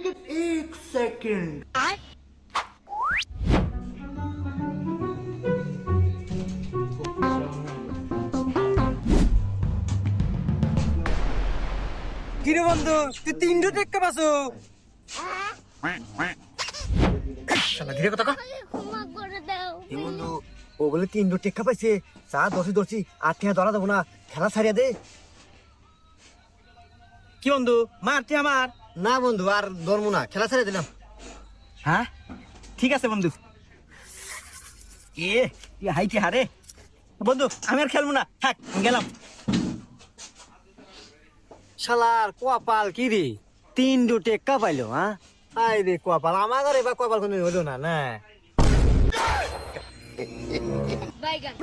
लेकिन एक सेकंड কিরে বন্ধু তুই 300 টাকা পাসো শালা ধীরে কথা কও ক্ষমা করে দাও এই বন্ধু ও বলে 300 টাকা পাইছে চা দর্শি আর টিয়া ধরা দেবো না খেলা ছাড়িয়া দে কি বন্ধু মারতে আমার না বন্ধু আর ধরবো না খেলা ছাড়িয়ে দিলাম হ্যাঁ ঠিক আছে বন্ধু হাইটি হারে বন্ধু আমি আর খেলবো না থাক গেলাম শালার কোয়াপাল কি রে 300 টাকা পাইলো হ্যাঁ আই রে কোয়াপাল আমার ঘরে বা কোয়াপাল কোনো হলো না বাইগান